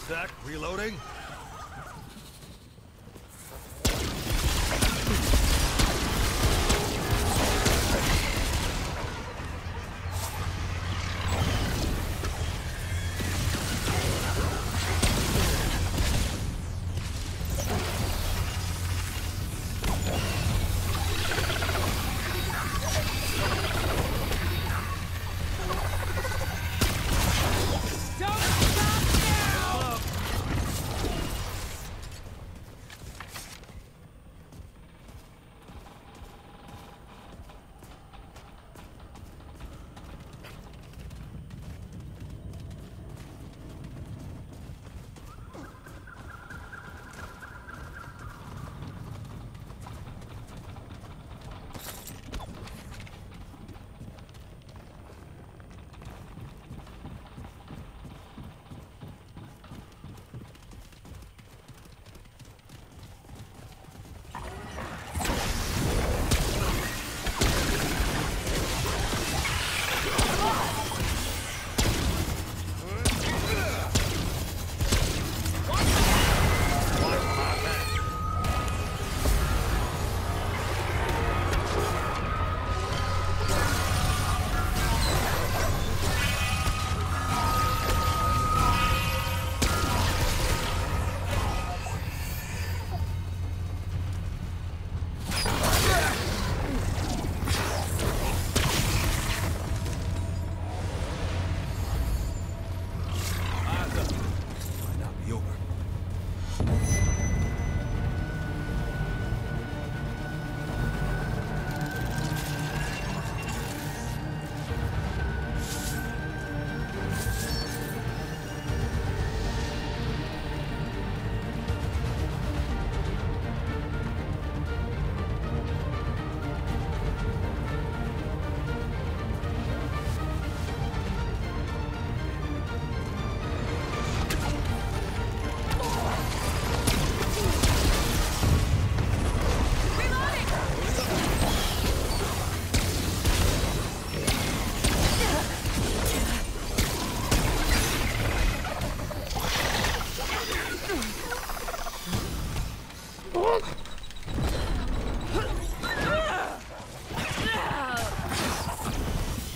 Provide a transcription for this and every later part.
sec. Reloading.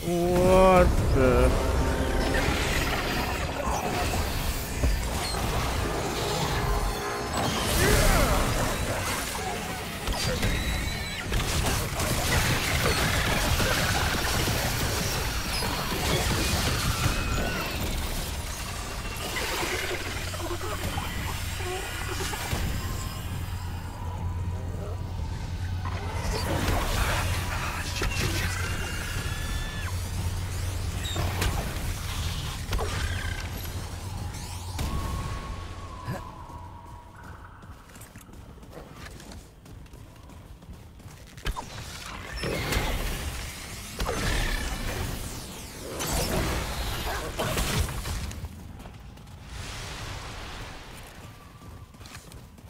What the?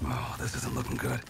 Oh, this isn't looking good.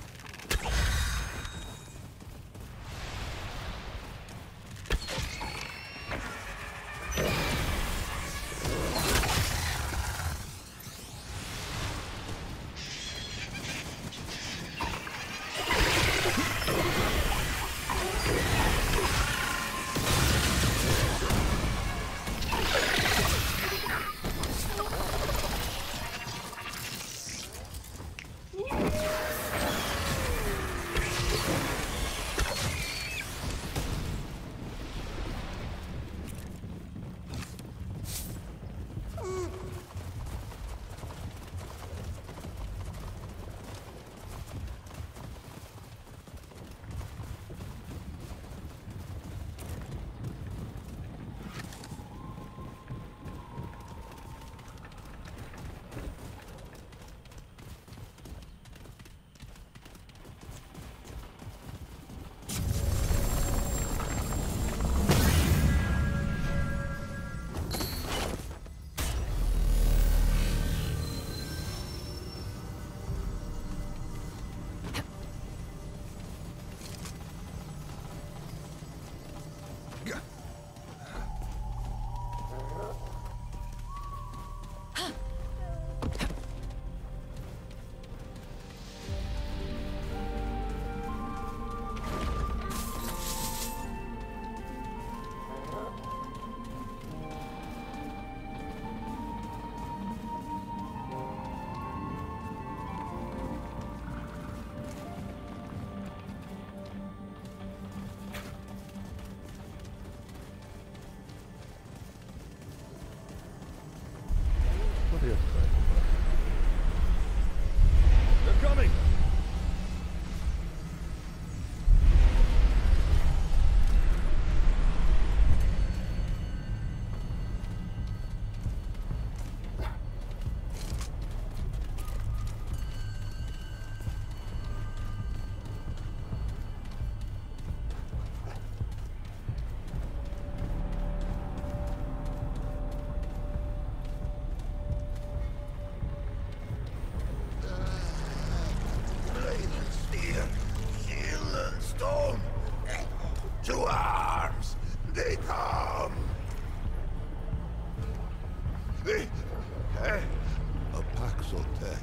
Paxotech.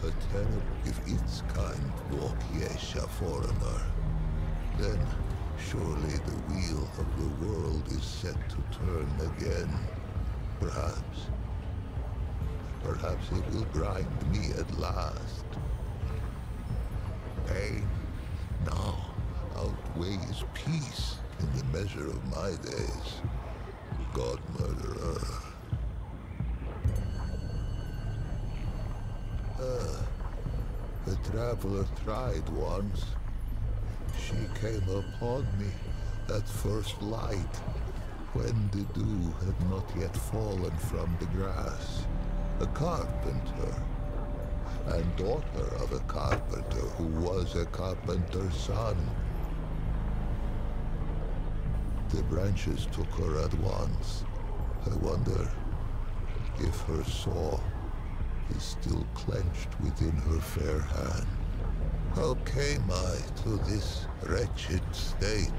A terror if its kind walk Yesha foreigner. Then surely the wheel of the world is set to turn again. Perhaps. Perhaps it will grind me at last. Pain now outweighs peace in the measure of my days. God murderer. The traveler tried once. She came upon me, that first light, when the dew had not yet fallen from the grass. A carpenter, and daughter of a carpenter who was a carpenter's son. The branches took her at once. I wonder if her saw is still clenched within her fair hand. How came I to this wretched state?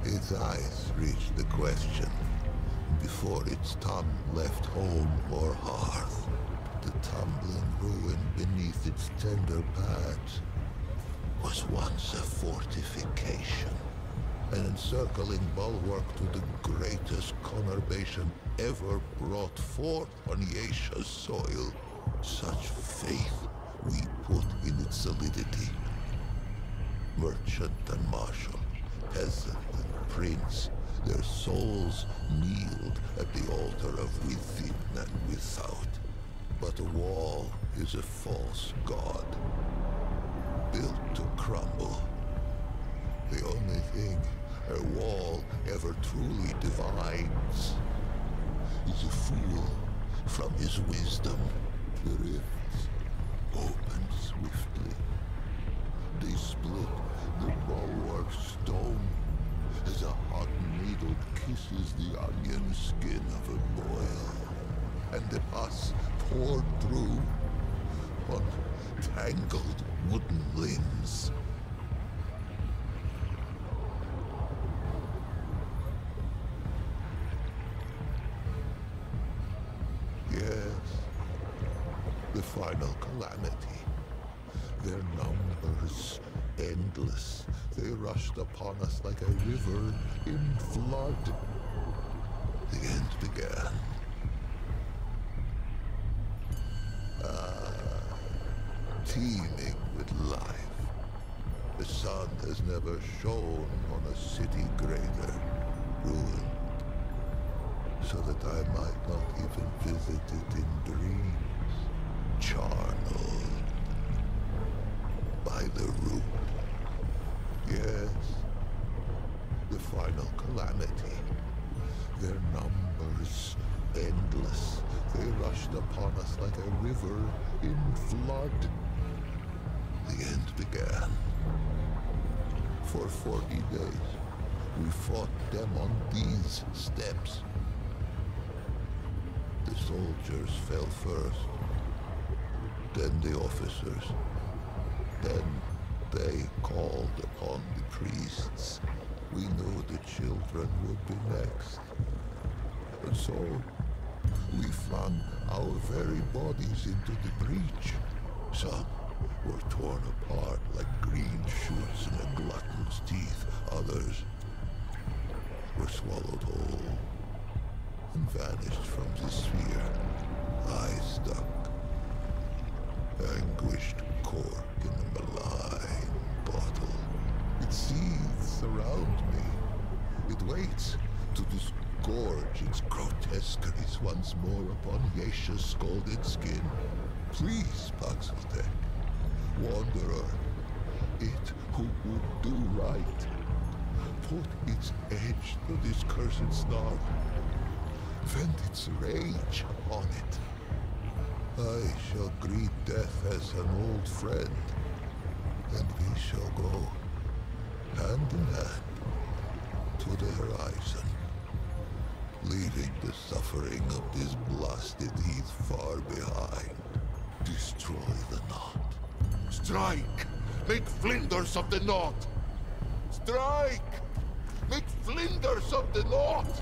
Its eyes reached the question before its tongue left home or hearth. The tumbling ruin beneath its tender pads was once a fortification, an encircling bulwark to the greatest conurbation ever brought forth on Yesha's soil. Such faith we put in its solidity. Merchant and marshal, peasant and prince, their souls kneeled at the altar of within and without. But a wall is a false god, built to crumble. The only thing a wall ever truly divides is a fool from his wisdom. The rifts open swiftly. They split the bulwark stone as a hot needle kisses the onion skin of a boil, and the pus poured through on tangled wooden limbs. Yes, the final calamity. Their numbers endless. They rushed upon us like a river in flood. The end began. Teeming with life. The sun has never shone on a city greater, ruined, so that I might not even visit it in dreams, charnel, by the root. Yes, the final calamity. Their numbers endless. They rushed upon us like a river in flood. The end began. For 40 days, we fought them on these steps. The soldiers fell first, then the officers, then they called upon the priests. We knew the children would be next. And so, we flung our very bodies into the breach. Some were torn apart like green shoots in a glutton's teeth. Others were swallowed whole and vanished from the sphere. I stuck, anguished cork in a malign bottle. It seethes around me. It waits to disgorge its grotesqueries once more upon Yesha's scalded skin. Please, Paxotech, wanderer, it who would do right, put its edge to this cursed snarl. Vent its rage upon it. I shall greet death as an old friend, and we shall go hand in hand to the horizon, leaving the suffering of this blasted heath far behind. Destroy the knot. Strike! Make flinders of the knot! Strike! Make flinders of the knot!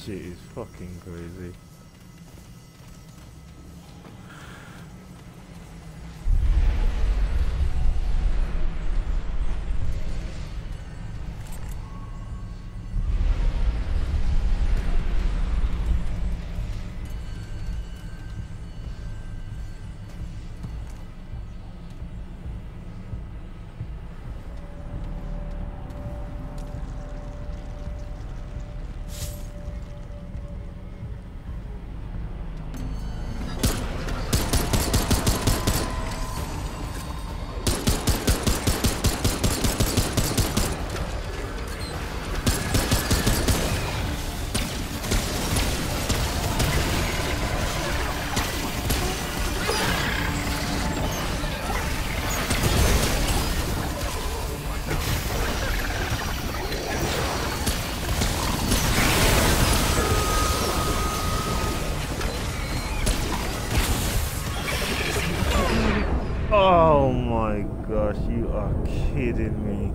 shit is fucking crazy. Oh my gosh, you are kidding me.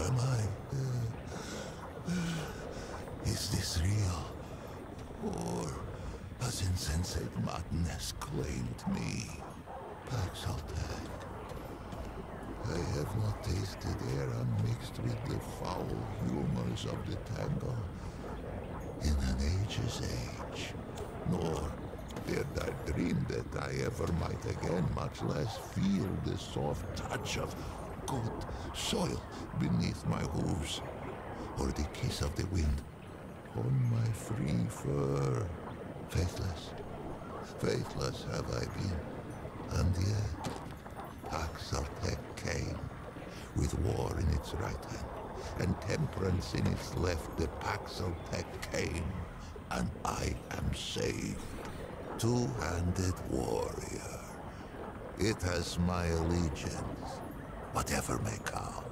Am I? Is this real? Or has insensate madness claimed me? Paxaltag. I have not tasted air unmixed with the foul humors of the tango in an age's age, nor did I dream that I ever might again, much less feel the soft touch of good soil beneath my hooves, or the kiss of the wind on my free fur. Faithless, faithless have I been, and yet Paxaltag came, with war in its right hand and temperance in its left, the Paxeltech came, and I am saved. Two-handed warrior. It has my allegiance, whatever may come.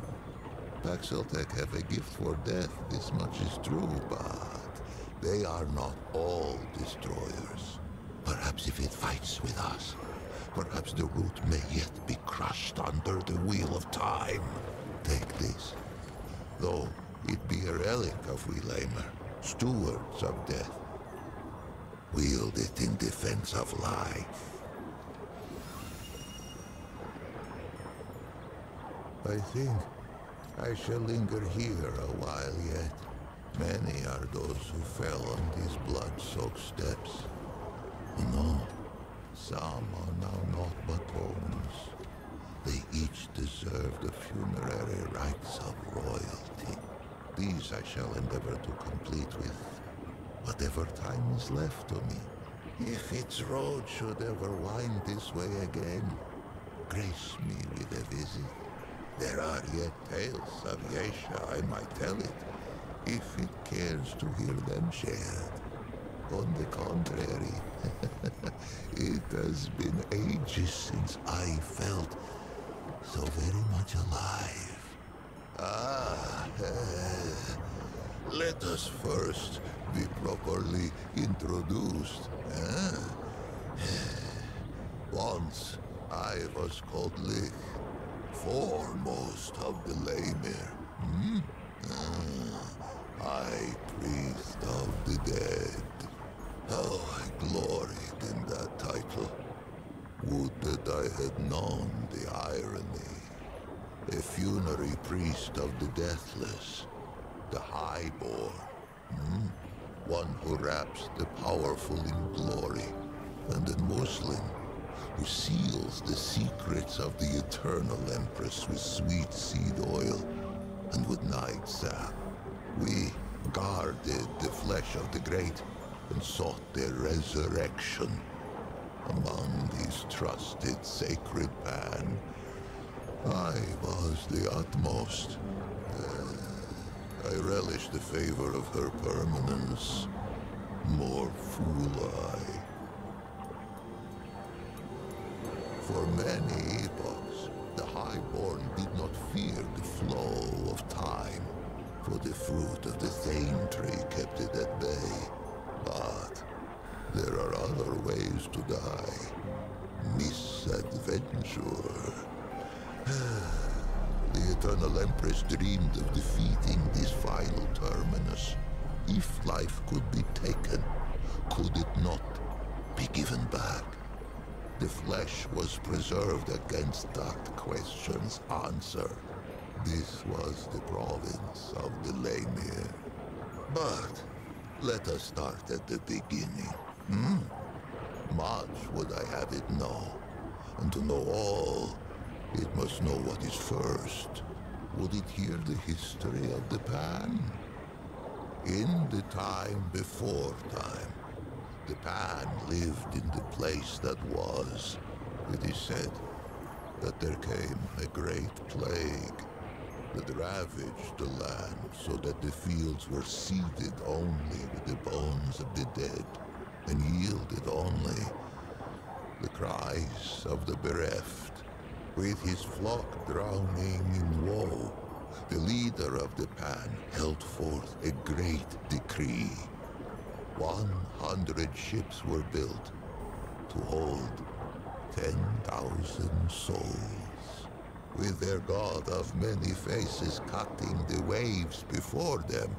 Paxeltech have a gift for death, this much is true, but they are not all destroyers. Perhaps if it fights with us, perhaps the root may yet be crushed under the wheel of time. Take this. Though it be a relic of Relamer, stewards of death. Wield it in defense of life. I think I shall linger here a while yet. Many are those who fell on these blood-soaked steps. No, some are now naught but bones. They each deserve the funerary rites of royalty. These I shall endeavor to complete with whatever time is left to me. If its road should ever wind this way again, grace me with a visit. There are yet tales of Yesha, I might tell it, if it cares to hear them shared. On the contrary, it has been ages since I felt so very much alive. Let us first be properly introduced. Once I was called Lich, foremost of the Lemir. High priest of the dead. How I gloried in that title. Would that I had known the irony. A funerary priest of the deathless, the highborn. One who wraps the powerful in glory, and a Muslim who seals the secrets of the eternal Empress with sweet seed oil and with night sap. We guarded the flesh of the great and sought their resurrection. Among these trusted sacred pan, I was the utmost. I relish the favor of her permanence. More fool I. For many epochs, the Highborn did not fear the flow of time, for the fruit of the Thane tree kept it at bay. But there are other ways to die. Misadventure. The Eternal Empress dreamed of defeating this final terminus. If life could be taken, could it not be given back? The flesh was preserved against that question's answer. This was the province of the Lemir. But let us start at the beginning. Much would I have it know. And to know all, it must know what is first. Would it hear the history of the Pan? In the time before time, the Pan lived in the place that was. It is said that there came a great plague that ravaged the land so that the fields were seeded only with the bones of the dead and yielded only the cries of the bereft. With his flock drowning in woe, the leader of the Pan held forth a great decree. 100 ships were built to hold 10,000 souls. With their god of many faces cutting the waves before them,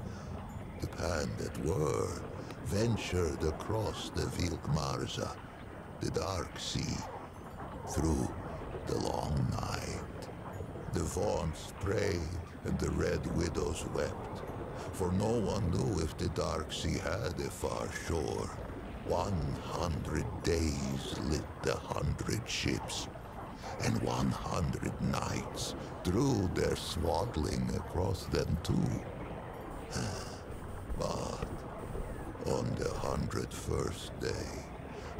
the Pan that were ventured across the Vilkmarza, the dark sea, through the long night. The vaunts prayed and the red widows wept, for no one knew if the dark sea had a far shore. 100 days lit the 100 ships, and 100 nights drew their swaddling across them too. But on the 101st day,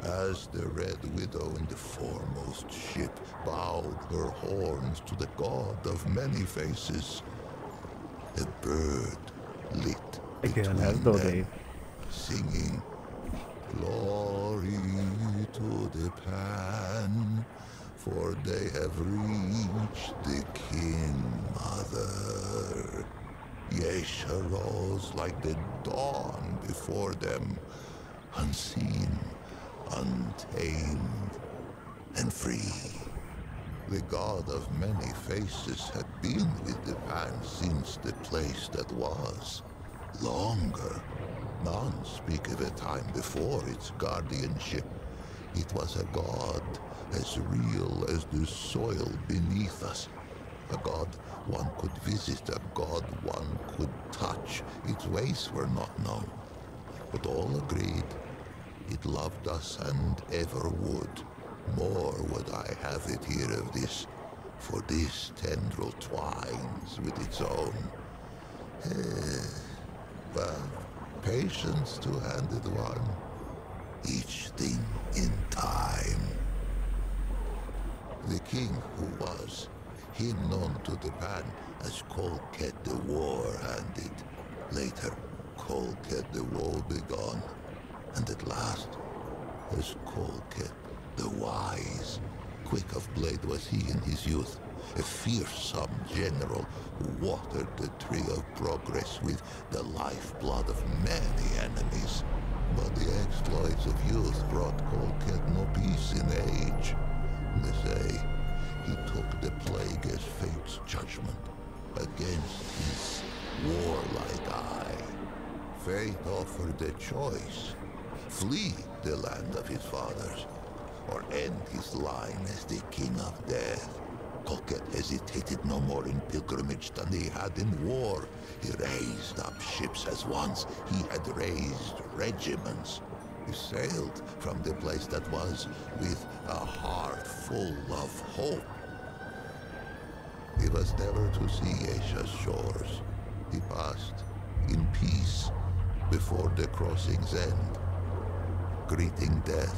As the Red Widow in the foremost ship bowed her horns to the god of many faces, a bird lit Again, between has no them, name. singing, "Glory to the Pan, for they have reached the King Mother." Yesha rose like the dawn before them, unseen, untamed, and free. The god of many faces had been with the Pan since the place that was. Longer. None speak of a time before its guardianship. It was a god as real as the soil beneath us. A god one could visit, a god one could touch. Its ways were not known, but all agreed it loved us and ever would. More would I have it here of this, for this tendril twines with its own. But patience two-handed one, each thing in time. The king who was, him known to the Pan as Kolket the War-handed, later Kolket the Woe-begone, and at last as Kolket the Wise. Quick of blade was he in his youth, a fearsome general who watered the tree of progress with the lifeblood of many enemies. But the exploits of youth brought Kolket no peace in age. They say he took the plague as fate's judgment against his warlike eye. Fate offered a choice: flee the land of his fathers, or end his line as the king of death. Kolket hesitated no more in pilgrimage than he had in war. He raised up ships as once he had raised regiments. He sailed from the place that was with a heart full of hope. He was never to see Asia's shores. He passed in peace before the crossing's end, greeting death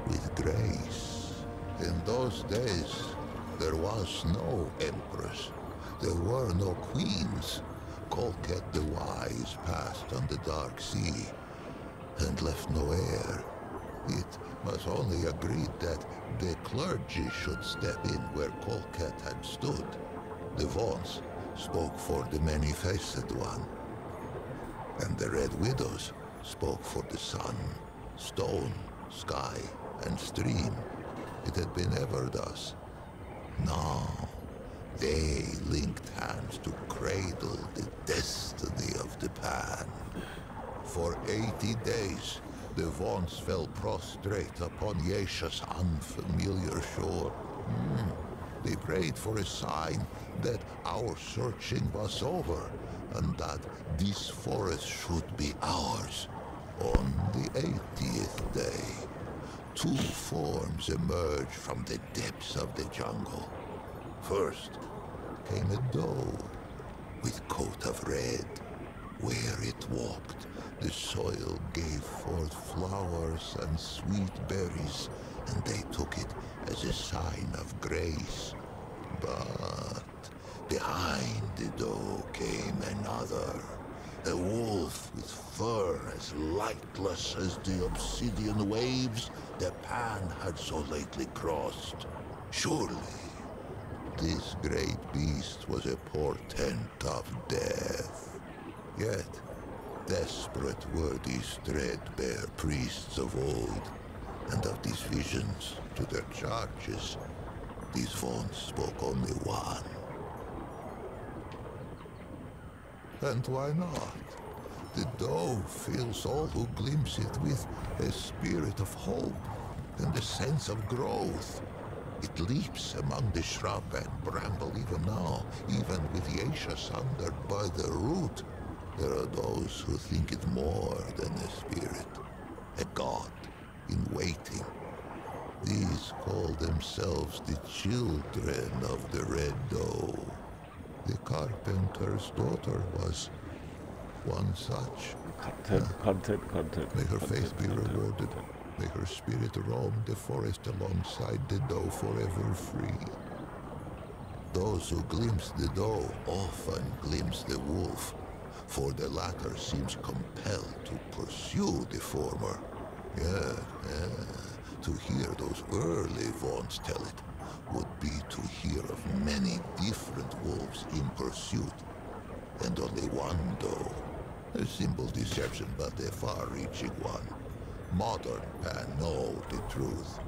with grace. In those days, there was no empress. There were no queens. Kolket the Wise passed on the dark sea and left no heir. It was only agreed that the clergy should step in where Kolket had stood. The Vaughns spoke for the many-faced one, and the Red Widows spoke for the sun, stone, sky, and stream. It had been ever thus. Now, they linked hands to cradle the destiny of the Pan. For 80 days, the Vaughns fell prostrate upon Yesha's unfamiliar shore. They prayed for a sign that our searching was over, and that this forest should be ours. On the 80th day, two forms emerged from the depths of the jungle. First came a doe with coat of red. Where it walked, the soil gave forth flowers and sweet berries, and they took it as a sign of grace. But behind the doe came another, a wolf with fur as lightless as the obsidian waves the Pan had so lately crossed. Surely, this great beast was a portent of death. Yet, desperate were these threadbare priests of old, and of these visions to their charges, these Vaughns spoke only one. And why not? The doe fills all who glimpse it with a spirit of hope and a sense of growth. It leaps among the shrub and bramble even now, even with Yesha sundered by the root. There are those who think it more than a spirit, a god in waiting. These call themselves the children of the Red Doe. The carpenter's daughter was one such. Content. May her faith be rewarded. May her spirit roam the forest alongside the doe forever free. Those who glimpse the doe often glimpse the wolf, for the latter seems compelled to pursue the former. Yeah. To hear those early Vaughns tell it would be to hear of many different wolves in pursuit, and only one doe. A simple deception, but a far-reaching one. Modern Pan know the truth.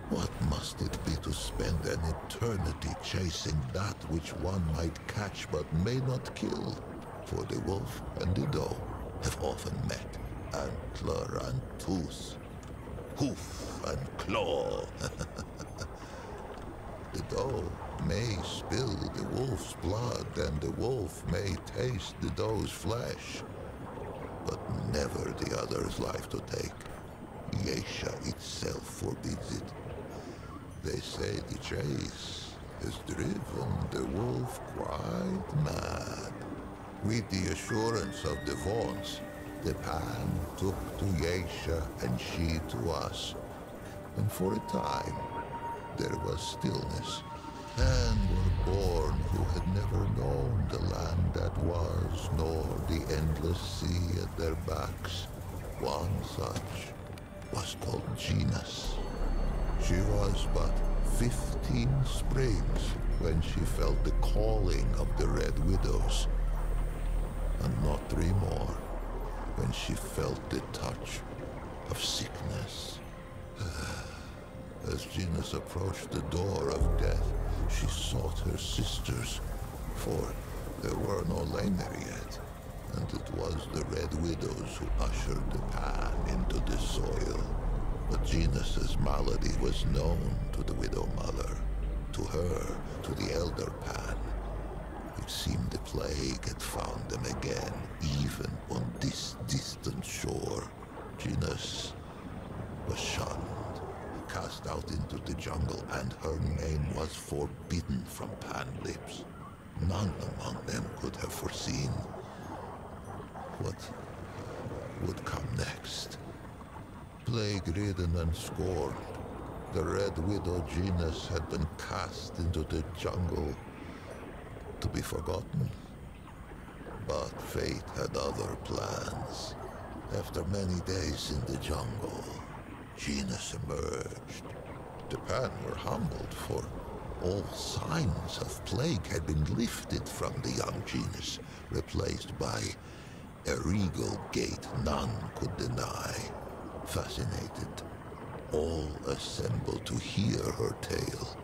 What must it be to spend an eternity chasing that which one might catch but may not kill? For the wolf and the doe have often met, antler and tooth, hoof and claw. The doe may spill the wolf's blood, and the wolf may taste the doe's flesh, but never the other's life to take. Yesha itself forbids it. They say the chase has driven the wolf quite mad. With the assurance of the Vaughns, the Pan took to Yesha and she to us. And for a time, there was stillness, and were born who had never known the land that was, nor the endless sea at their backs. One such was called Genus. She was but 15 springs when she felt the calling of the Red Widows, and not 3 more when she felt the touch of sickness. As Genus approached the door of death, she sought her sisters, for there were no Laner yet, and it was the Red Widows who ushered the Pan into the soil. But Genus's malady was known to the Widow Mother, to her, to the Elder Pan. It seemed the plague had found them again, even on this distant shore. Genus was shunned, cast out into the jungle, and her name was forbidden from Pan lips. None among them could have foreseen what would come next. Plague-ridden and scorned, the Red Widow Genus had been cast into the jungle to be forgotten. But fate had other plans. After many days in the jungle, Genus emerged. The Pan were humbled, for all signs of plague had been lifted from the young Genus, replaced by a regal gait none could deny. Fascinated, all assembled to hear her tale.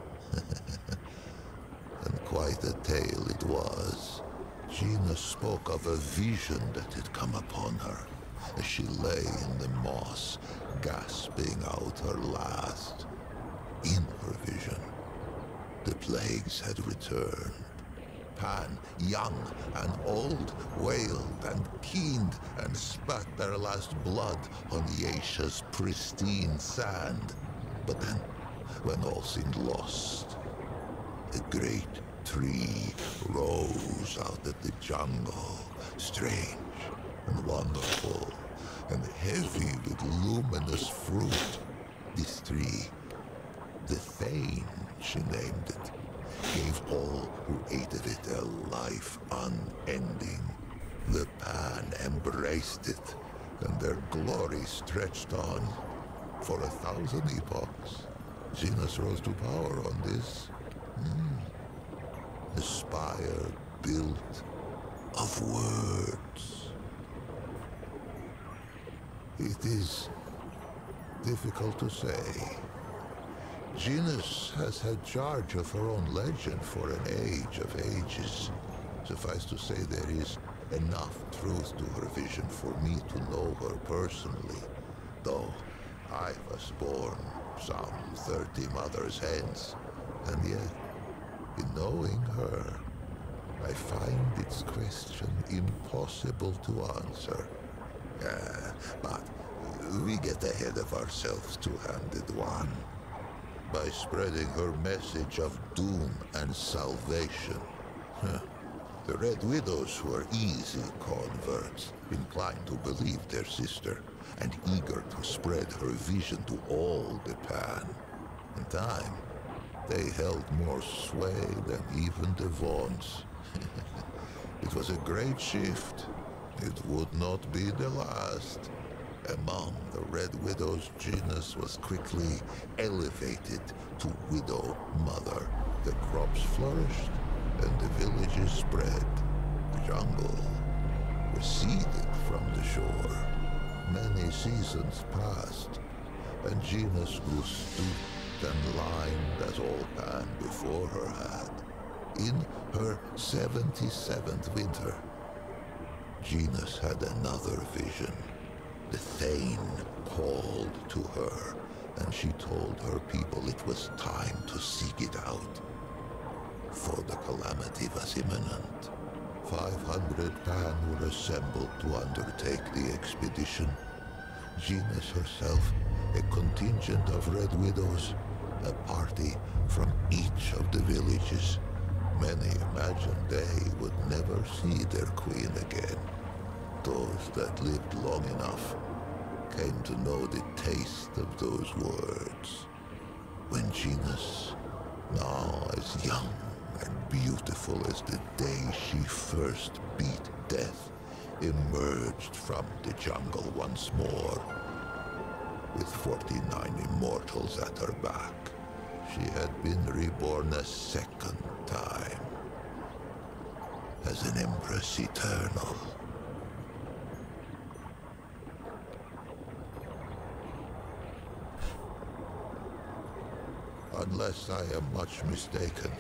And quite a tale it was. Genus spoke of a vision that had come upon her as she lay in the moss, gasping out her last. In her vision, the plagues had returned. Pan, young and old, wailed and keened and spat their last blood on Yesha's pristine sand. But then, when all seemed lost, a great tree rose out of the jungle, strange and wonderful, and heavy with luminous fruit. This tree, the Thane, she named it, gave all who ate of it a life unending. The Pan embraced it, and their glory stretched on for 1,000 epochs. Genus rose to power on this. A spire built of words. It is difficult to say. Genus has had charge of her own legend for an age of ages. Suffice to say, there is enough truth to her vision for me to know her personally, though I was born some 30 mothers hence, and yet, in knowing her, I find its question impossible to answer. But we get ahead of ourselves, two-handed one. By spreading her message of doom and salvation. The Red Widows were easy converts, inclined to believe their sister, and eager to spread her vision to all the Pan. In time, they held more sway than even the Vaughns. It was a great shift. It would not be the last. Among the Red Widow's genus was quickly elevated to Widow Mother. The crops flourished, and the villages spread. The jungle receded from the shore. Many seasons passed, and genus grew stooped and lined as all Pan before her had. In her 77th winter, Genus had another vision. The Thane called to her, and she told her people it was time to seek it out. For the calamity was imminent. 500 Pan were assembled to undertake the expedition. Genus herself, a contingent of Red Widows, a party from each of the villages. Many imagined they would never see their queen again. Those that lived long enough came to know the taste of those words. When Genus, now as young and beautiful as the day she first beat death, emerged from the jungle once more, with 49 immortals at her back. She had been reborn a second time, as an Empress Eternal. Unless I am much mistaken,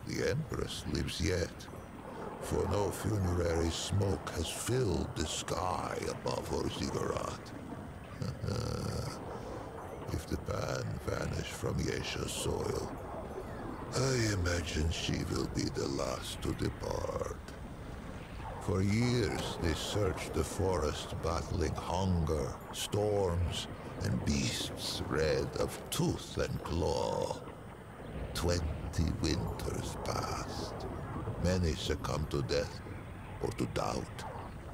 the Empress lives yet, for no funerary smoke has filled the sky above her ziggurat. If the Pan vanish from Yesha's soil, I imagine she will be the last to depart. For years they searched the forest, battling hunger, storms, and beasts red of tooth and claw. 20 winters passed. Many succumbed to death or to doubt.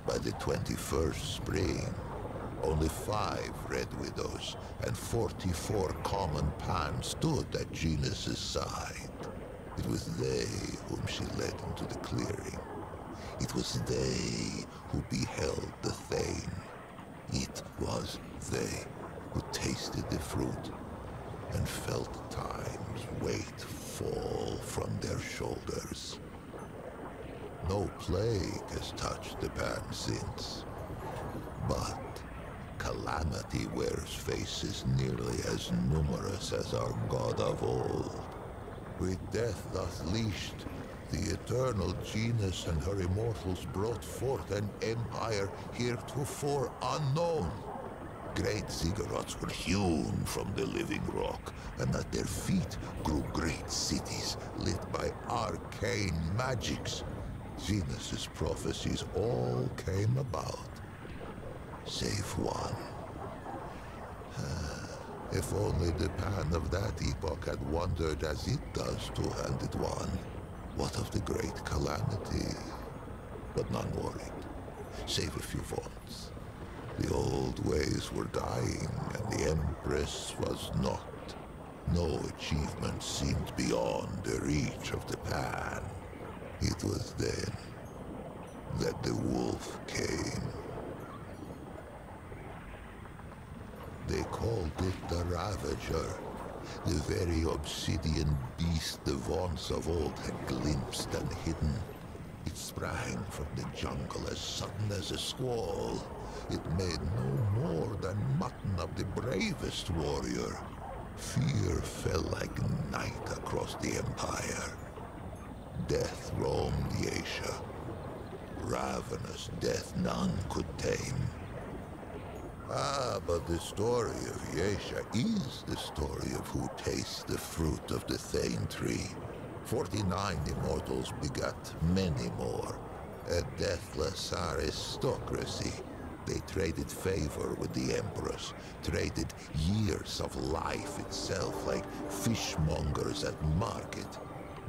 By the 21st spring, only 5 Red Widows and 44 common Pan stood at Genus's side. It was they whom she led into the clearing. It was they who beheld the Thane. It was they who tasted the fruit and felt time's weight fall from their shoulders. No plague has touched the Pan since, but calamity wears faces nearly as numerous as our god of old. With death thus leashed, the eternal Genus and her immortals brought forth an empire heretofore unknown. Great ziggurats were hewn from the living rock, and at their feet grew great cities lit by arcane magics. Genus's prophecies all came about, save one. If only the Pan of that epoch had wandered as it does two-handed one. What of the great calamity? But none worried, save a few Vaughns. The old ways were dying, and the Empress was not. No achievement seemed beyond the reach of the Pan. It was then that the wolf came. They called it the Ravager, the very obsidian beast the Vaughns of old had glimpsed and hidden. It sprang from the jungle as sudden as a squall. It made no more than mutton of the bravest warrior. Fear fell like night across the empire. Death roamed Yesha. Ravenous death none could tame. But the story of Yesha is the story of who tastes the fruit of the Thane tree. 49 immortals begat many more. A deathless aristocracy. They traded favor with the Empress, traded years of life itself like fishmongers at market.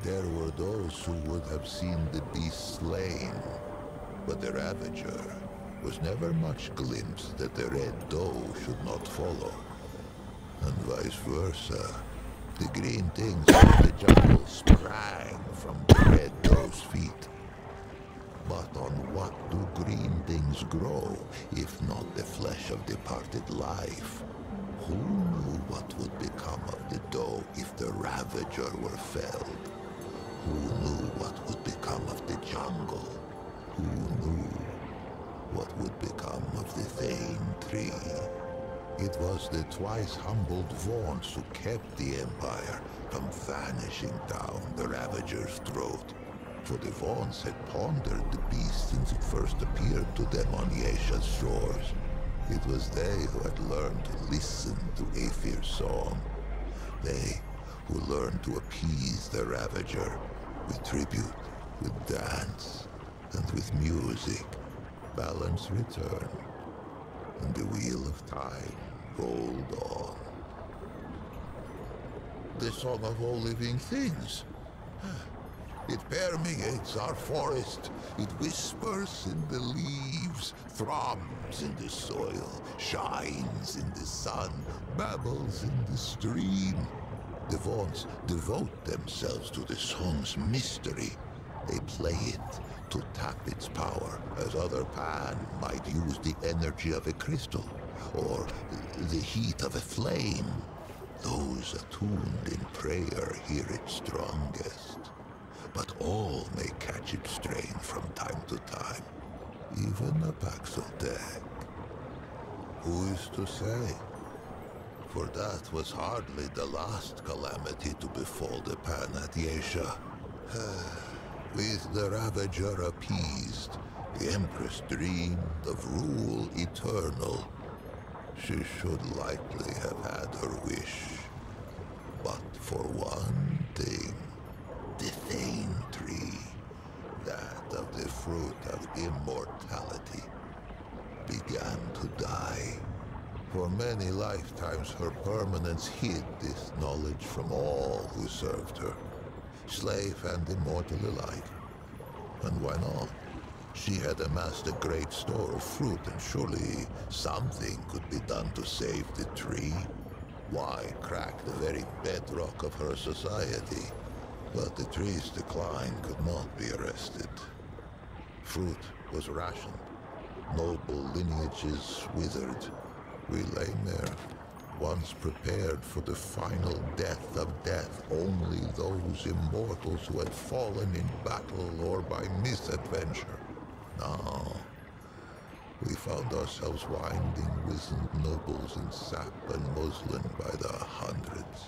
There were those who would have seen the beast slain, but the Ravager was never much glimpsed that the red doe should not follow, and vice versa. The green things of the jungle sprang from the red doe's feet. But on what do green things grow, if not the flesh of departed life? Who knew what would become of the doe if the Ravager were felled? Who knew what would become of the jungle? Who knew what would become of the Thane tree? It was the twice humbled Vaughn's who kept the Empire from vanishing down the Ravager's throat. For the Vaughn's had pondered the beast since it first appeared to them on Yesha's shores. It was they who had learned to listen to Aethir's song. They who learned to appease the Ravager with tribute, with dance, and with music. Balance returned, and the wheel of time rolled on. The song of all living things. It permeates our forest. It whispers in the leaves, thrums in the soil, shines in the sun, babbles in the stream. The Vaughn's devote themselves to the song's mystery. They play it to tap its power, as other Pan might use the energy of a crystal, or the heat of a flame. Those attuned in prayer hear it strongest. But all may catch its strain from time to time, even a Paxeltech. Who is to say? For that was hardly the last calamity to befall the Pan at Yesha. With the Ravager appeased, the Empress dreamed of rule eternal. She should likely have had her wish. But for one thing, the Thane tree, that of the fruit of immortality, began to die. For many lifetimes her permanence hid this knowledge from all who served her, slave and immortal alike. And why not? She had amassed a great store of fruit, and surely something could be done to save the tree. Why crack the very bedrock of her society? But the tree's decline could not be arrested. Fruit was rationed. Noble lineages withered. We lay there, once prepared for the final death of death. Only those immortals who had fallen in battle or by misadventure. Now, we found ourselves winding wizened nobles in sap and muslin by the hundreds.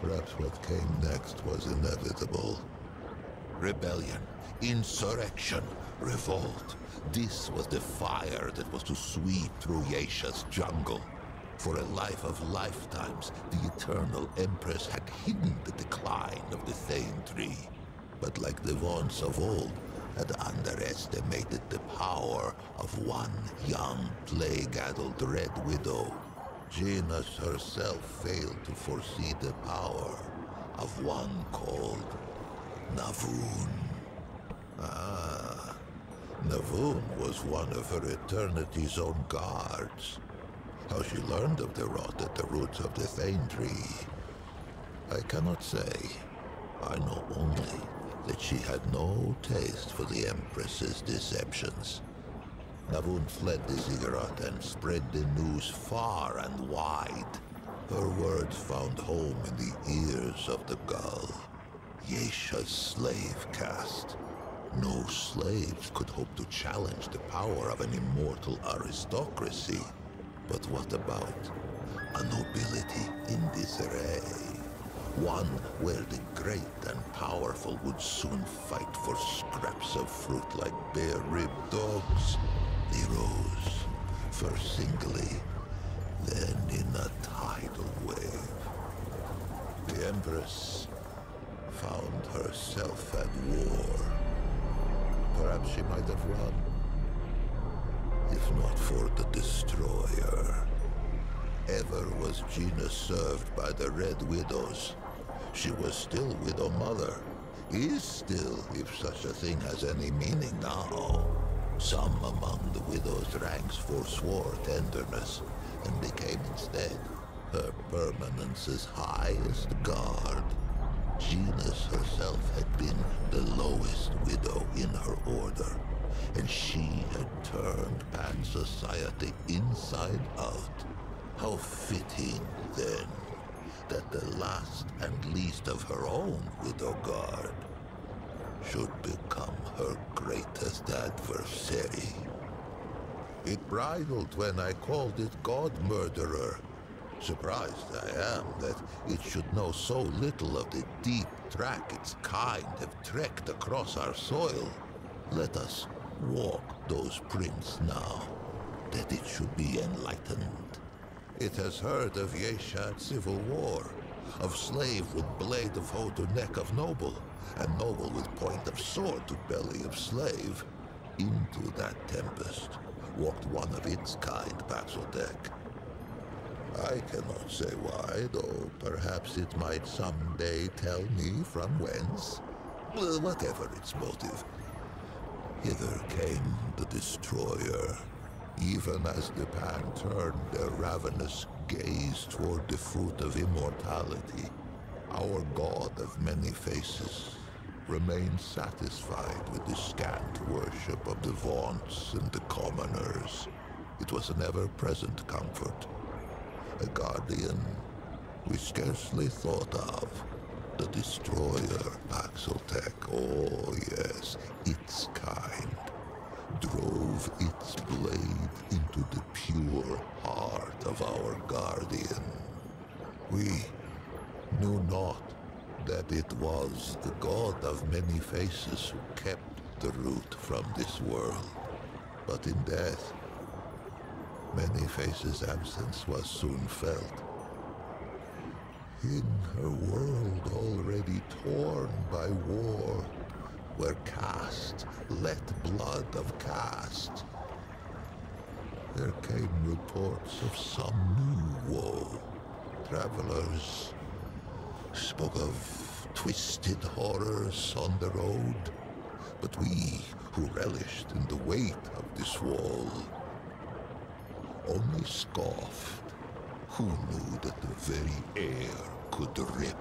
Perhaps what came next was inevitable. Rebellion, insurrection, revolt. This was the fire that was to sweep through Yesha's jungle. For a life of lifetimes, the Eternal Empress had hidden the decline of the Thane tree. But like the Vaughn's of old, had underestimated the power of one young, plague-addled Red Widow. Genus herself failed to foresee the power of one called Navun. Navun was one of her Eternity's own guards. How she learned of the rot at the roots of the Thane tree, I cannot say. I know only that she had no taste for the Empress's deceptions. Navun fled the ziggurat and spread the news far and wide. Her words found home in the ears of the gull. Yesha's slave caste. No slaves could hope to challenge the power of an immortal aristocracy. But what about a nobility in disarray? One where the great and powerful would soon fight for scraps of fruit like bare-ribbed dogs. They rose, first singly, then in a tidal wave. The Empress found herself at war. Perhaps she might have run, if not for the Destroyer. Ever was Gina served by the Red Widows. She was still Widow Mother, Is still, if such a thing has any meaning now. Some among the widow's ranks forswore tenderness, and became instead her permanence's highest guard. Genus herself had been the lowest widow in her order, and she had turned Pan society inside out. How fitting, then, that the last and least of her own widow guard should become her greatest adversary. It bridled when I called it God-murderer. Surprised I am that it should know so little of the deep track its kind have trekked across our soil. Let us walk those prints now, that it should be enlightened. It has heard of Yeshat civil war, of slave with blade of hoe to neck of noble, and noble with point of sword to belly of slave. Into that tempest walked one of its kind, Paxotech. I cannot say why, though perhaps it might someday tell me from whence. Well, whatever its motive. Hither came the destroyer, even as the Pan turned their ravenous gaze toward the fruit of immortality. Our god of many faces remained satisfied with the scant worship of the vaunts and the commoners. It was an ever-present comfort. A guardian we scarcely thought of. The destroyer, Paxotech, oh yes, its kind, drove its blade into the pure heart of our guardian. We knew not that it was the god of many faces who kept the root from this world. But in death, many faces' absence was soon felt. In her world already torn by war, where caste let blood of caste, there came reports of some new woe. Travelers spoke of twisted horrors on the road, but we, who relished in the weight of this wall, only scoffed. Who knew that the very air could rip,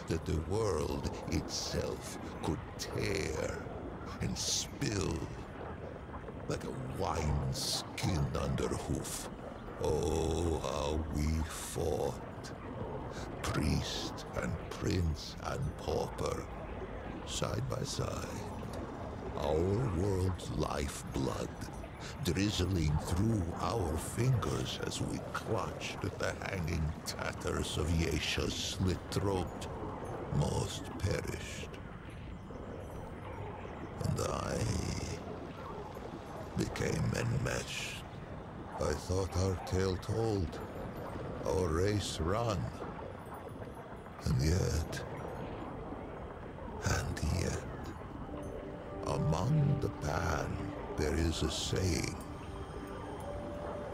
that the world itself could tear and spill like a wine-skin under hoof? Oh, how we fought, priest and prince and pauper, side by side, our world's lifeblood drizzling through our fingers as we clutched at the hanging tatters of Yesha's slit throat. Most perished. And I became enmeshed. I thought our tale told, our race run. And yet, among the Pan, there is a saying.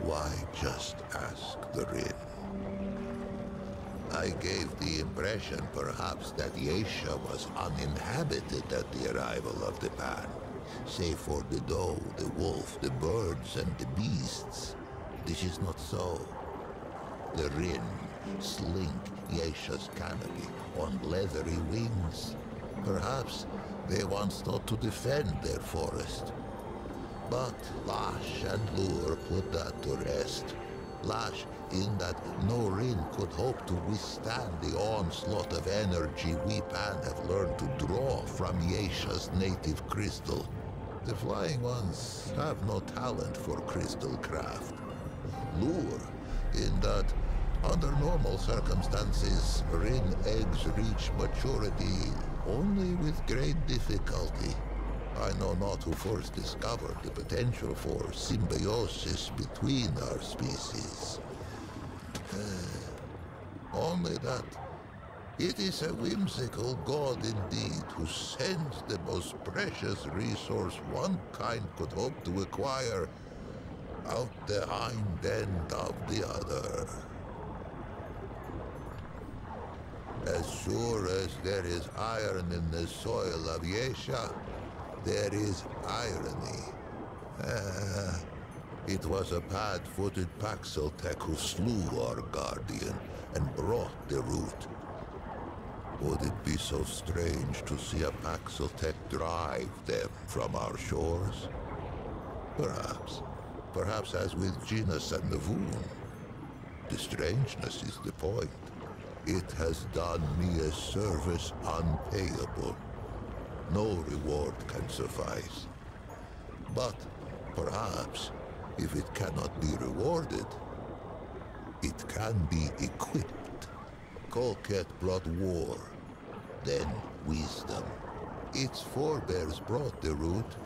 Why just ask the Rin? I gave the impression, perhaps, that Yesha was uninhabited at the arrival of the Pan, save for the doe, the wolf, the birds, and the beasts. This is not so. The Rin slink Yesha's canopy on leathery wings. Perhaps they once thought to defend their forest. But lash and lure put that to rest. Lash in that no Rin could hope to withstand the onslaught of energy we Pan have learned to draw from Yesha's native crystal. The Flying Ones have no talent for crystal craft. Lure in that, under normal circumstances, Rin eggs reach maturity only with great difficulty. I know not who first discovered the potential for symbiosis between our species. Only that it is a whimsical god indeed who sends the most precious resource one kind could hope to acquire out the hind end of the other. As sure as there is iron in the soil of Yesha, there is irony. It was a pad-footed Paxeltech who slew our guardian and brought the root. Would it be so strange to see a Paxeltech drive them from our shores? Perhaps. Perhaps as with Genus and the Voon. The strangeness is the point. It has done me a service unpayable. No reward can suffice. But perhaps, if it cannot be rewarded, it can be equipped. Kolket brought war, then wisdom. Its forebears brought the root,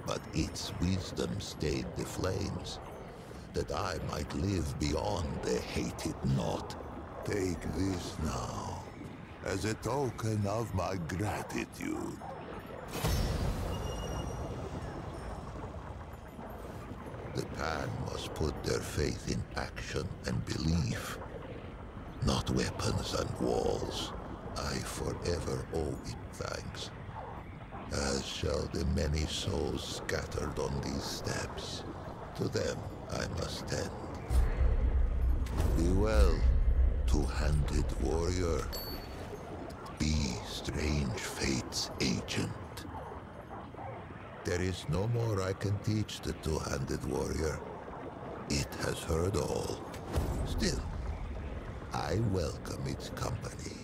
but its wisdom stayed the flames, that I might live beyond the hated knot. Take this now, as a token of my gratitude. The Pan must put their faith in action and belief, not weapons and walls. I forever owe it thanks, as shall the many souls scattered on these steps. To them I must tend. Be well, two-handed warrior. Be strange fate's agent. There is no more I can teach the two-handed warrior. It has heard all. Still, I welcome its company.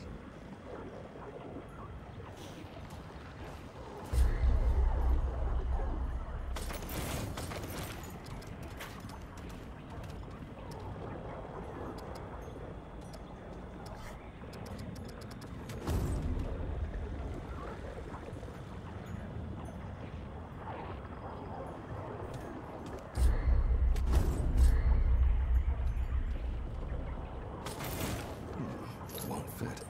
Won't fit.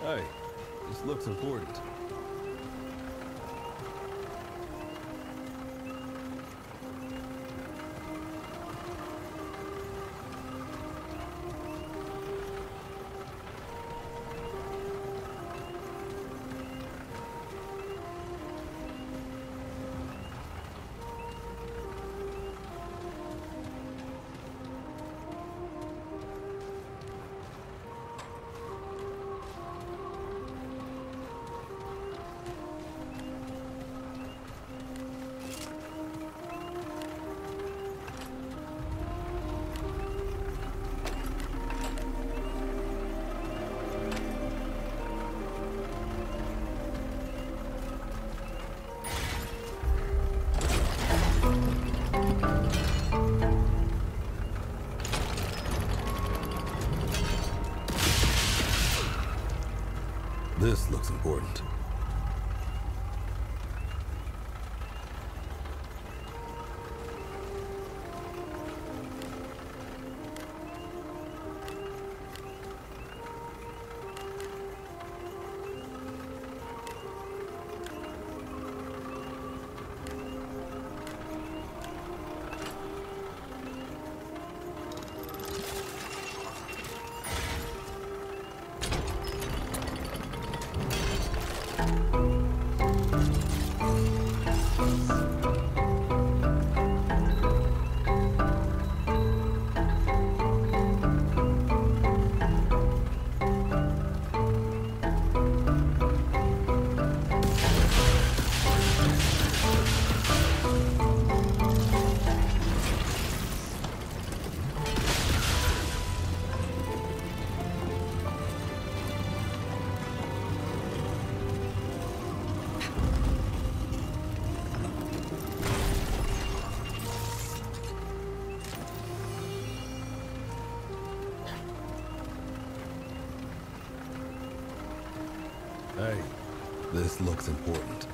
Hey, this looks important. This looks important. Hey, this looks important.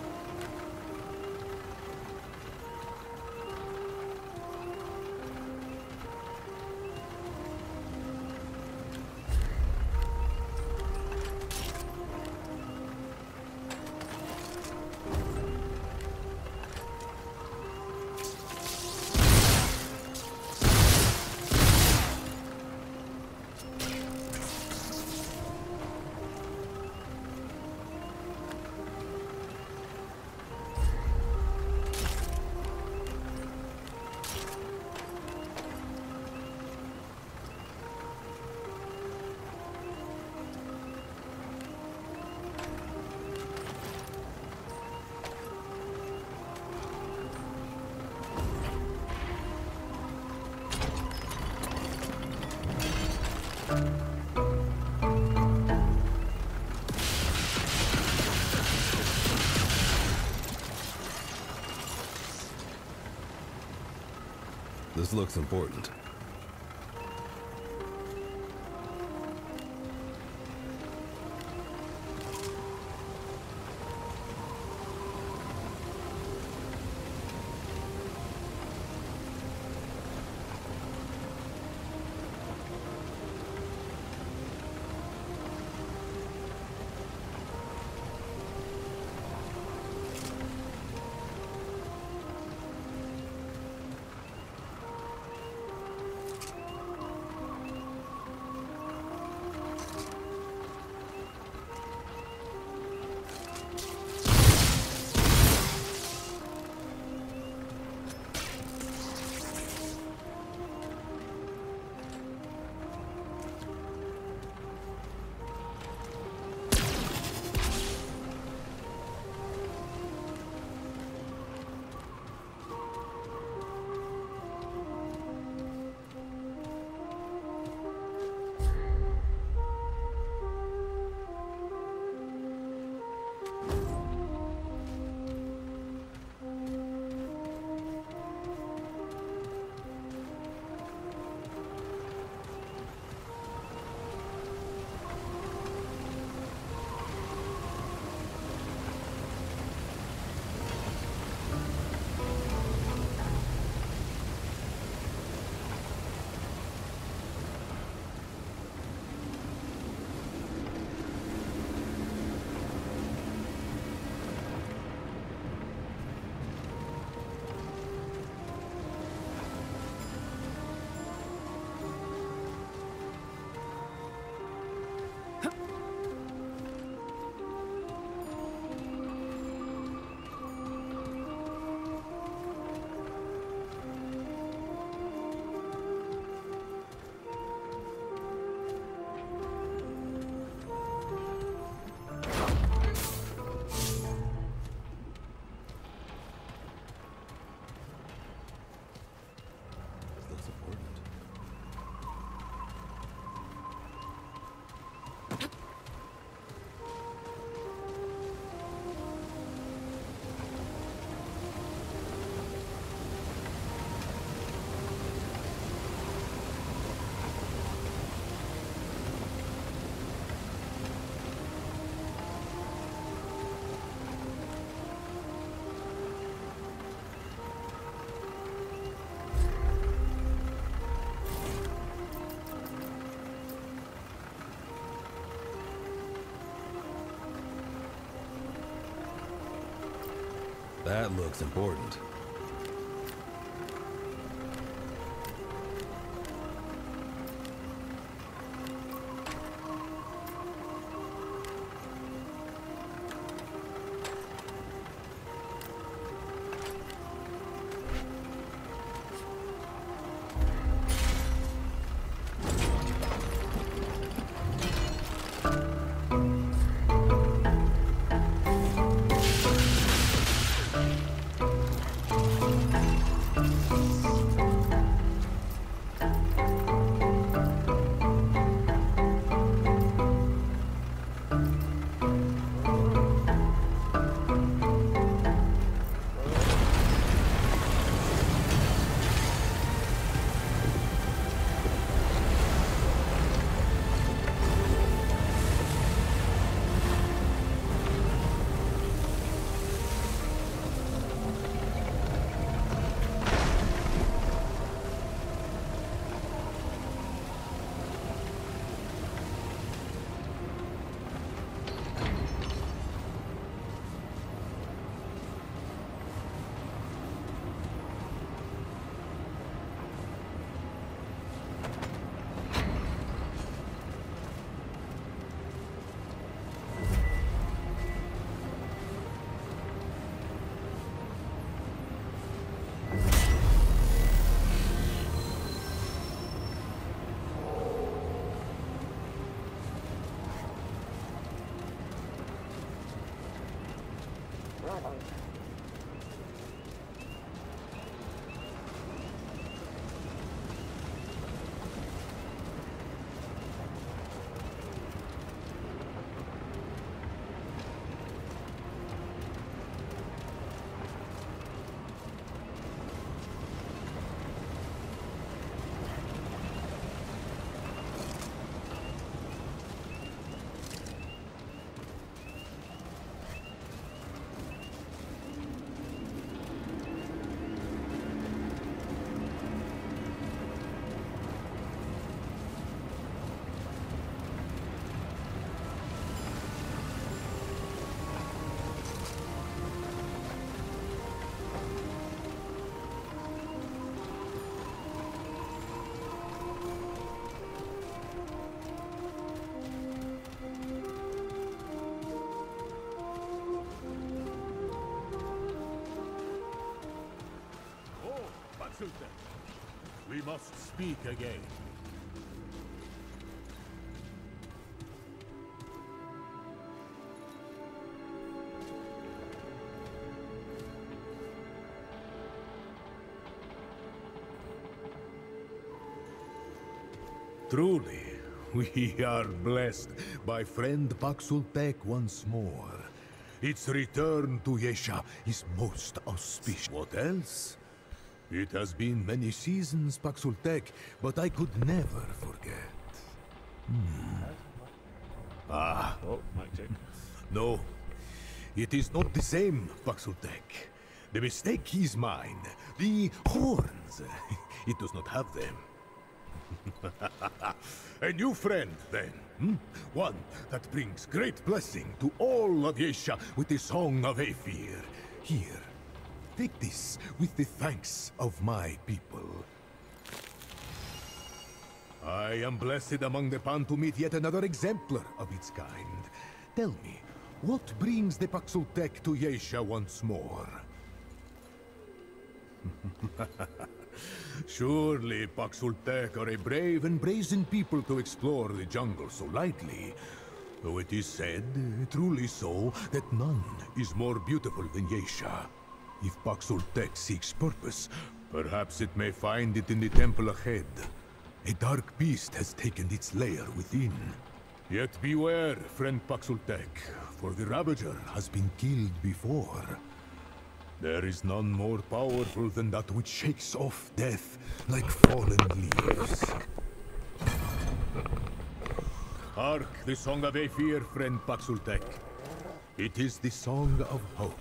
This looks important. That looks important. We must speak again. Truly, we are blessed by friend Paxultek once more. Its return to Yesha is most auspicious. What else? It has been many seasons, Paxultek, but I could never forget. Oh, mic check. No, it is not the same, Paxultek. The mistake is mine. The horns. It does not have them. A new friend, then. One that brings great blessing to all of Yesha with the Song of Aethir. Here, take this with the thanks of my people. I am blessed among the Pan to meet yet another exemplar of its kind. Tell me, what brings the Paxultek to Yesha once more? Surely Paxultek are a brave and brazen people to explore the jungle so lightly. Though it is said, truly so, that none is more beautiful than Yesha. If Paxultek seeks purpose, perhaps it may find it in the temple ahead. A dark beast has taken its lair within. Yet beware, friend Paxultek, for the Ravager has been killed before. There is none more powerful than that which shakes off death like fallen leaves. Hark the Song of Aethir, friend Paxultek. It is the Song of Hope.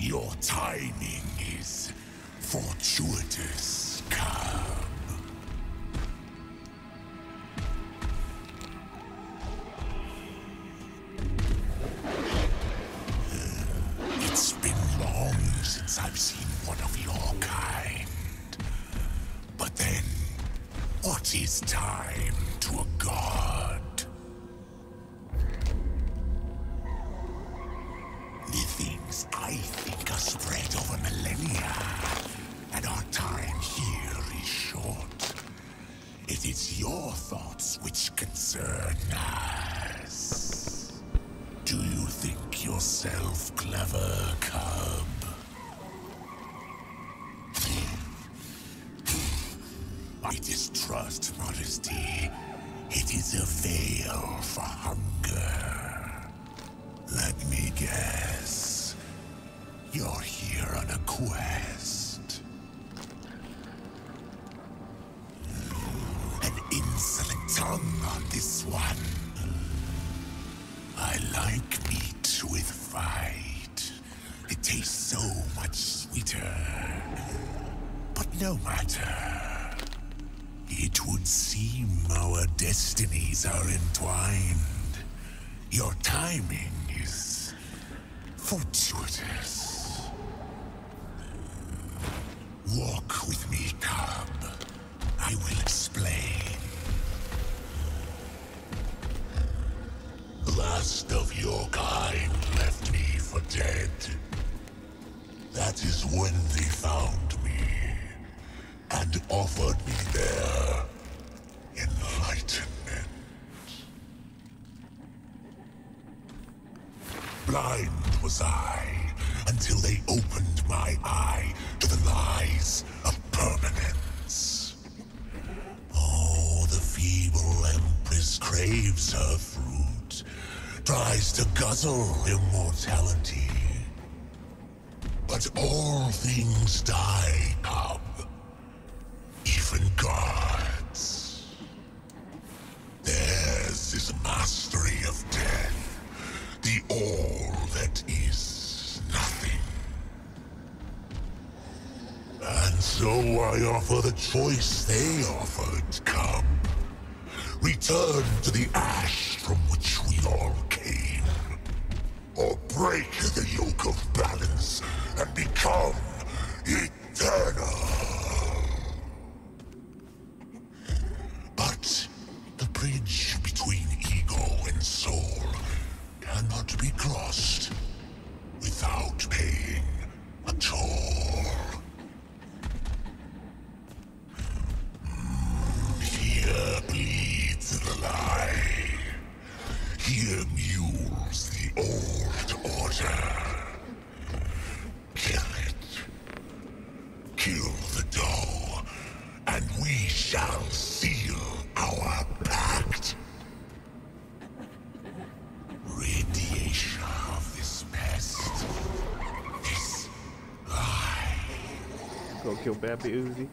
Your timing is fortuitous, cub. It's been long since I've seen one of your kind. But then, what is time to a god? The things I think are spread over millennia, and our time here is short. It is your thoughts which concern us. Do you think yourself clever, cub? I distrust modesty. It is a veil for hunger. Let me guess. You're here on a quest. An insolent tongue on this one. I like meat with fight. It tastes so much sweeter. But no matter. It would seem our destinies are entwined. Your timing is fortuitous. Walk with me, cub. I will explain. The last of your kind left me for dead. That is when they found me and offered me their enlightenment. Blind was I, until they opened my eye to the lies of permanence. Oh, the feeble empress craves her fruit, tries to guzzle immortality. But all things die, cub. Even gods. Theirs is mastery of death, the all that is nothing. And so I offer the choice they offered, cub. Return to the ash from which we all came, or break the yoke of balance and become eternal. But the bridge between ego and soul cannot be crossed without paying a toll. Here bleeds the lie. Here mules the old order. Kill it. Kill the dough, and we shall seal our pact. Radiation of this pest. This lie. Go kill Baby Uzi.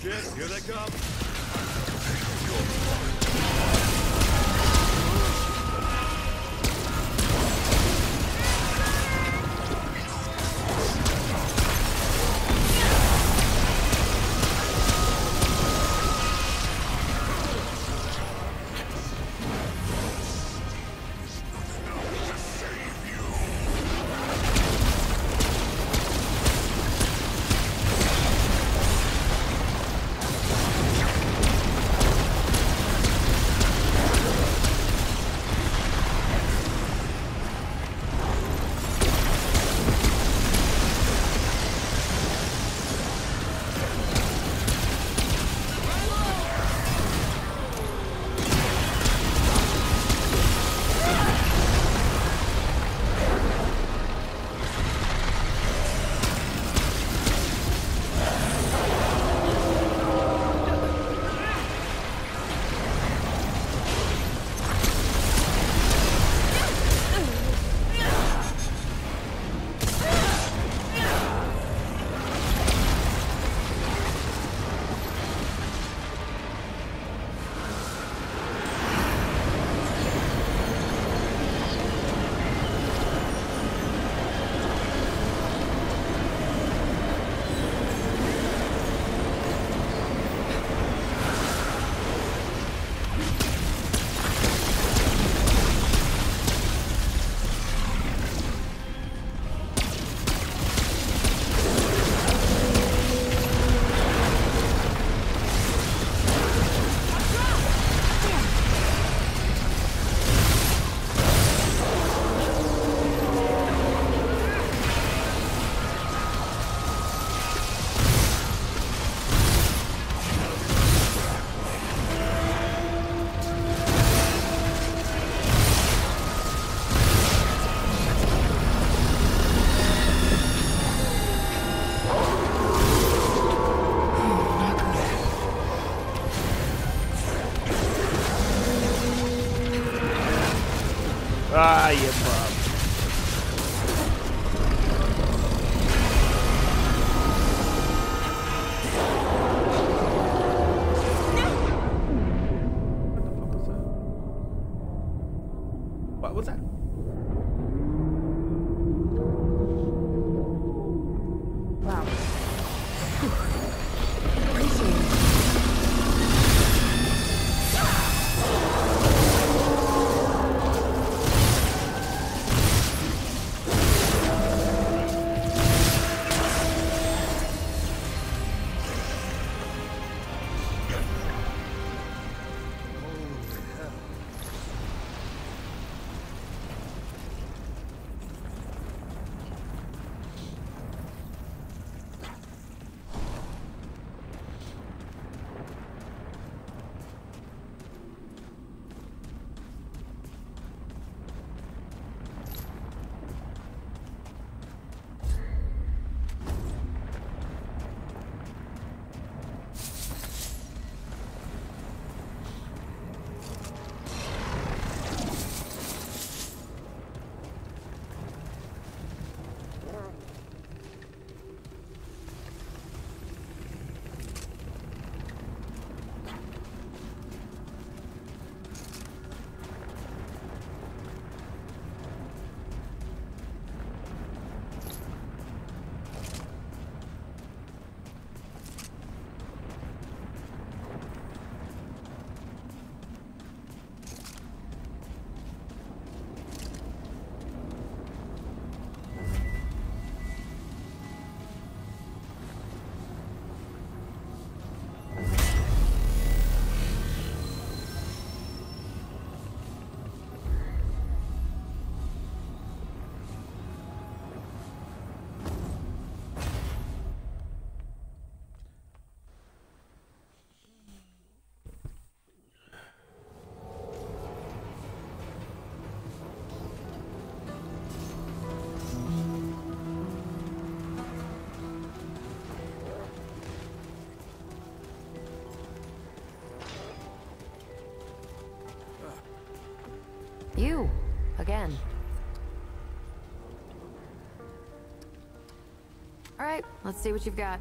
Watch it, here they come. Ah, yeah, Bob. What was that? Wow. Appreciate it. You, again. All right, let's see what you've got.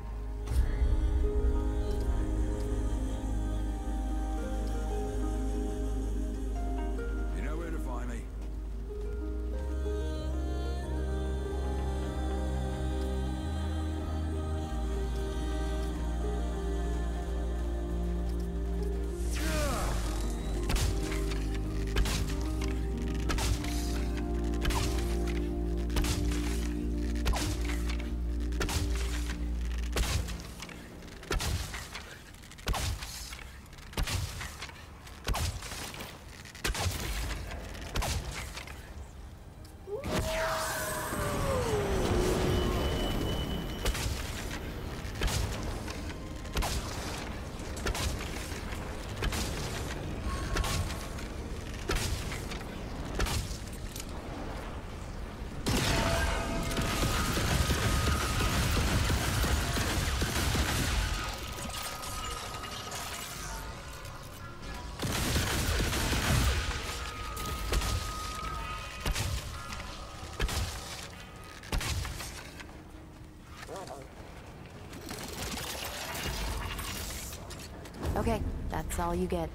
Okay, that's all you get.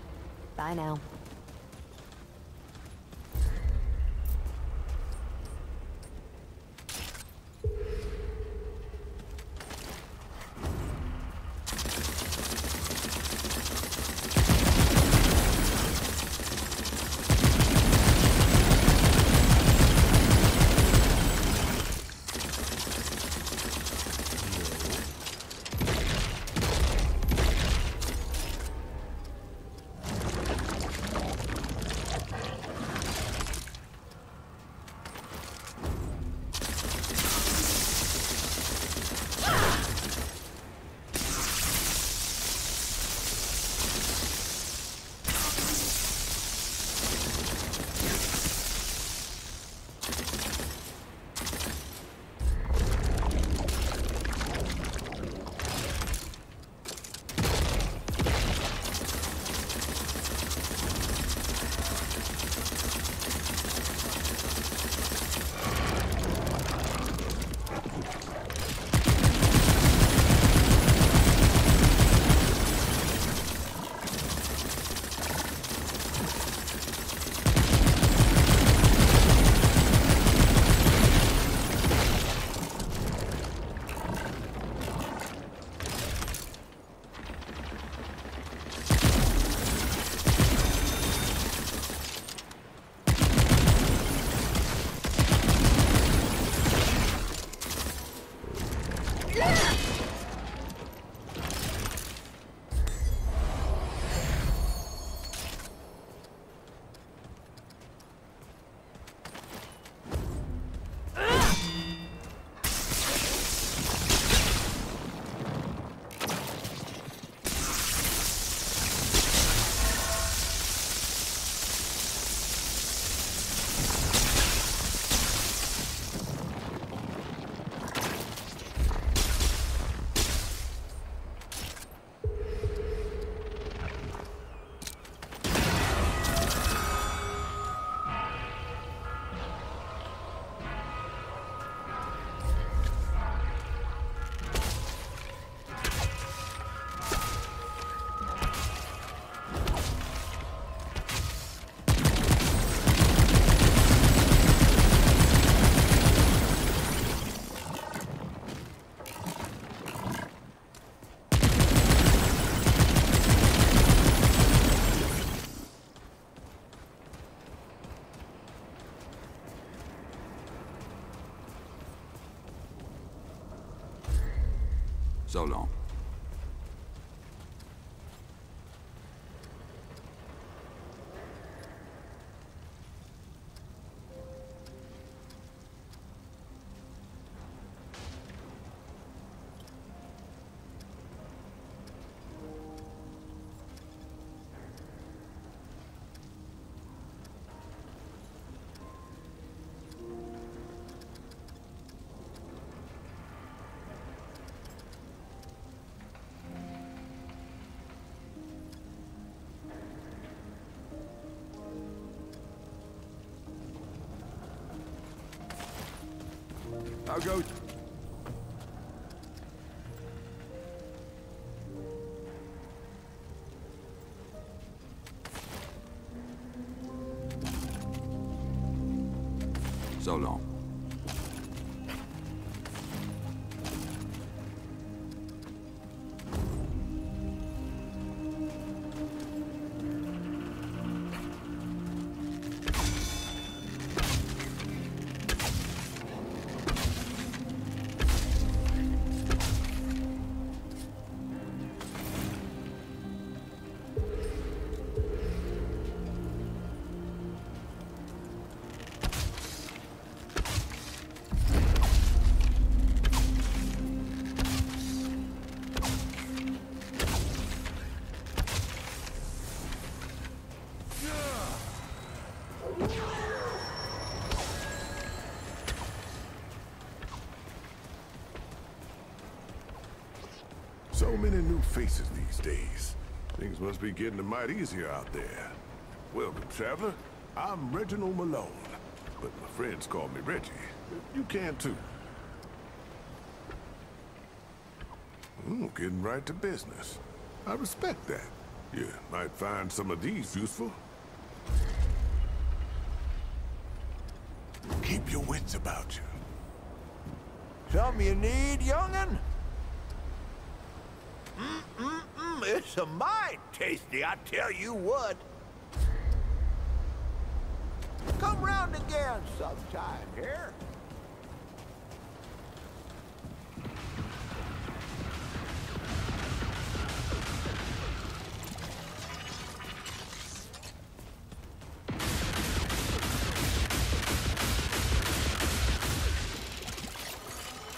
Bye now. So long. How goes? So long. So many new faces these days. Things must be getting a mite easier out there. Welcome, traveler. I'm Reginald Malone, but my friends call me Reggie. You can too. Getting right to business. I respect that. You might find some of these useful. Keep your wits about you. Something you need, young'un? It's a mite tasty, I tell you what. Come round again sometime here.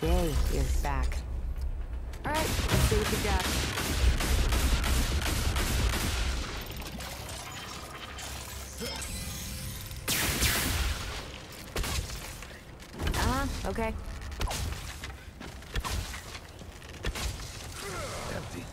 Yay, you're back. All right, let's see what you got. Okay. Empty.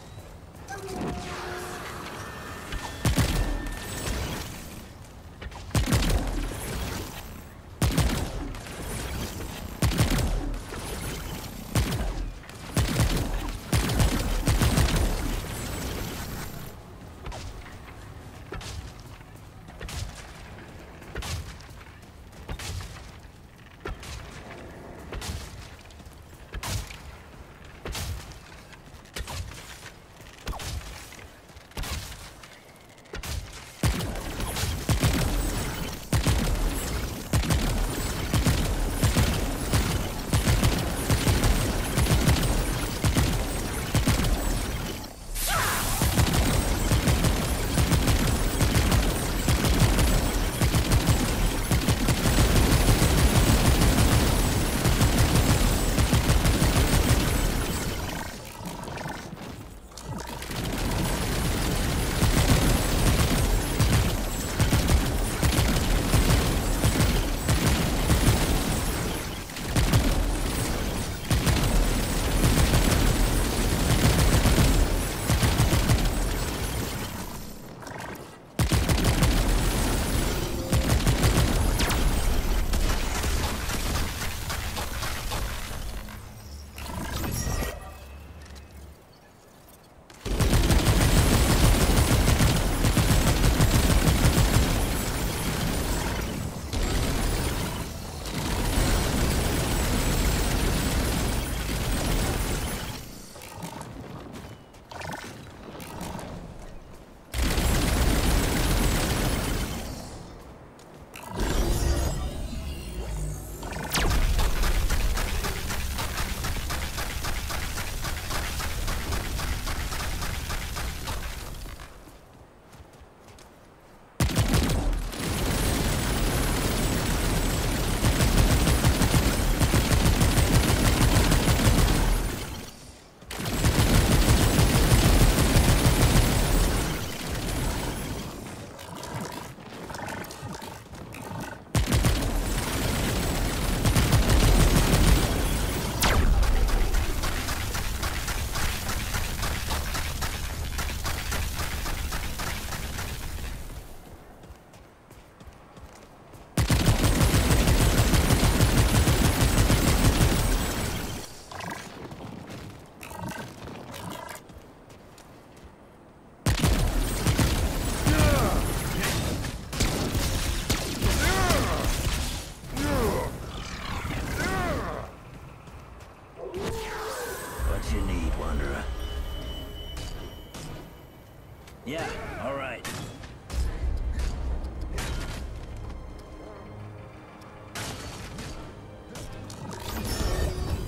Yeah, all right.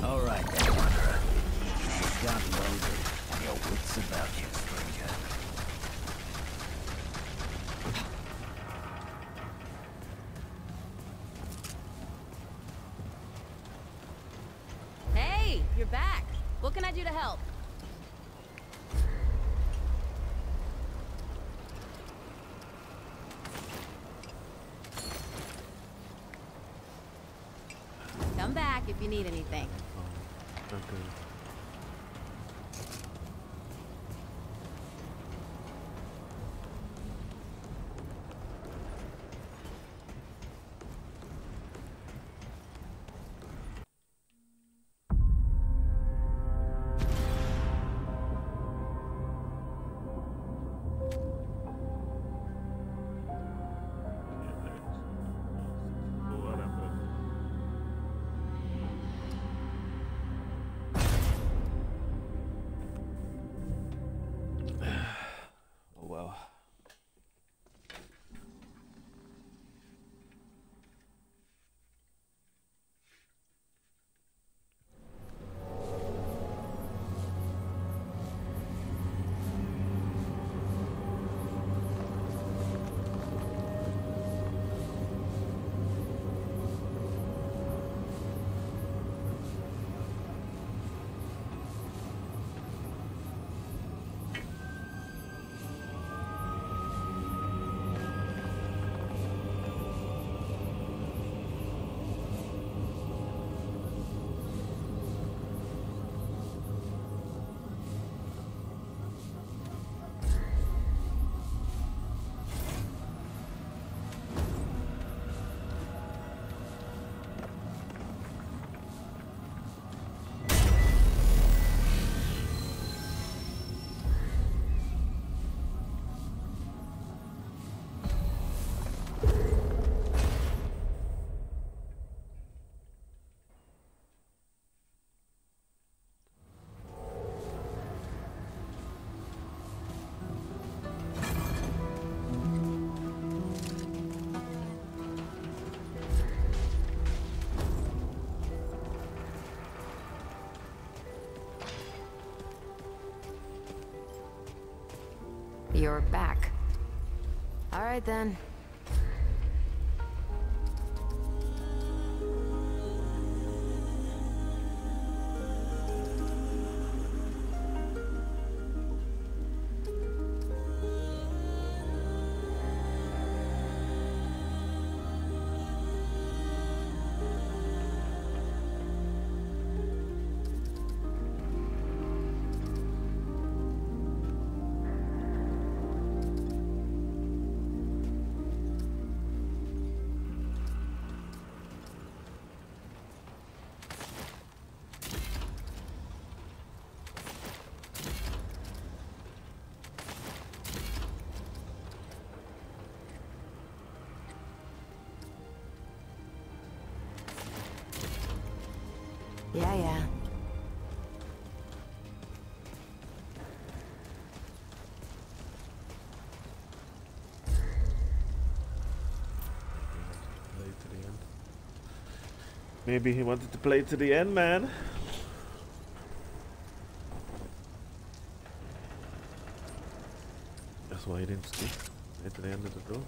All right, then, Wanderer. You've got loaded, and your wits about you, stranger. Hey, you're back. What can I do to help? Come back if you need anything. Okay. You're back. All right then. Yeah. Maybe he wanted to play to the end, man. That's why he didn't stick at the end of the door.